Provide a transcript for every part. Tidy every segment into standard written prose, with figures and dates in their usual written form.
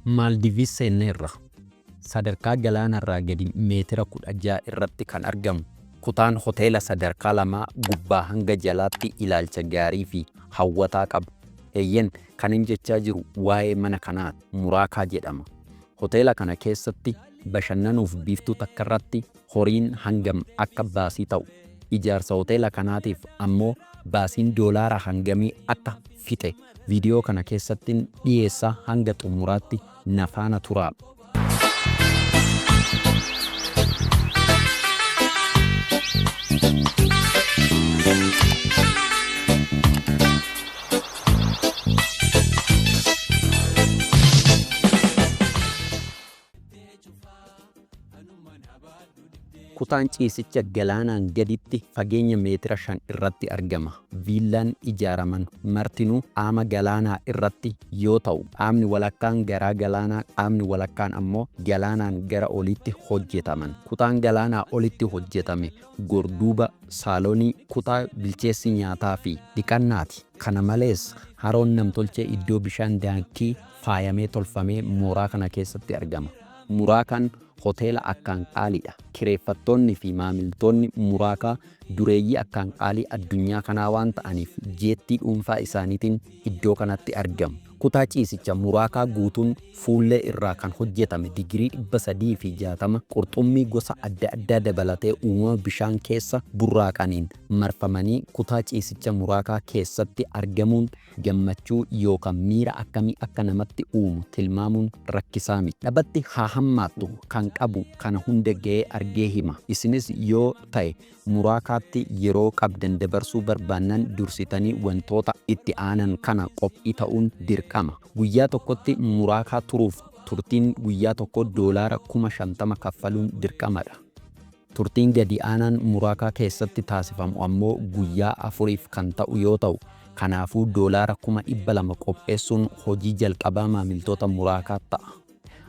Maldives seenneerra. Sadarkaa galaanarraa gadi meetira 16 irratti kan argamu. Kutaan hoteela sadarkaa lamaa gubbaa hanga jalaatti ilaalcha gaarii fi hawwataa qabu. Eeyyen kan hin jechaa jiru waa'ee mana kanaati. Muraakaa jedhama. Hoteela kana keessatti bashannanuuf biiftuu takka irratti horiin hangam akka baasii ta'u. Ijaarsa hoteela kanaatiif ammoo baasiin doolaara hangamii akka fixe viidiyoo kana keessatti dhiyeessaa hanga xumuraatti na faana turaa. Kutaan ciisicha galaanaan gaditti fageenya meetira 5 irratti argama. Viillaan ijaaraman martinuu qaama galaanaa irratti yoo ta'u, qaamni walakkaan garaa galaanaa, qaamni walakkaan ammoo galaanaan gara olitti hojjetaman. Kutaan galaanaa olitti hojjetame gorduuba saaloonii kutaa bilcheessi nyaataa fi dhiqannaati. Kana malees haroon namtolchee iddoo bishaan daakkii faayamee tolfamee mooraa kana keessatti argama. Muraakaan hoteela akkaan qaaliidha. Kireeffattoonni fi maamiltoonni Muraakaa dureeyyii akkaan qaalii addunyaa kanaa waan ta'aniif jeettii dhuunfaa isaaniitiin iddoo kanatti argamu. Kutaa ciisicha Muraakaa guutuun fuullee irraa kan hojjetame digirii 360 qurxummii gosa adda addaa dabalatee uumama bishaan keessa burraaqaniin marfamanii kutaa ciisicha Muraakaa keessatti argamuun gammachuu yookaan miira akkamii akka namatti uumu tilmaamuun rakkisaa miti. Dhabatti haa hammaattu kan qabu kana hunda ga'ee argee hima. Isinis yoo ta'e Muraakaatti yeroo qabdan dabarsuu barbaannan dursitanii wantoota itti aanan kana qophii ta'uun dirqama. Guyyaa tokkotti Muraakaa turuuf turtiin guyyaa tokko doolaara 50,000 kaffaluun dirqamadha. Turtiin gadi aanaan Muraakaa keessatti taasifamu ammoo guyyaa 4 kan ta'u yoo ta'u, kanaafuu doolaara 200,000 qopheessuun hojii jalqabaa maamiltoota Muraakaa ta'a.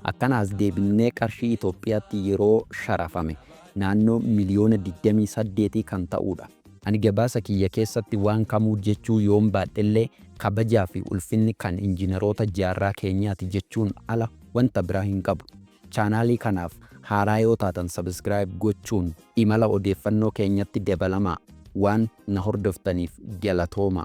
Akkanaas deebinee qarshii Itoophiyaatti yeroo sharafame naannoo miliyoona 28 kan ta'udha. Ani gabaasa kiyya keessatti waan kamuu jechuu yoon baadhellee kabajaa fi ulfinni kan injiinaroota jaarraa keenyaati jechuun ala wanta biraa hin qabu. Chaanaalii kanaaf haaraa yoo taatan subscribe gochuun imala odeeffannoo keenyatti dabalamaa. Waan na hordoftaniif galatooma.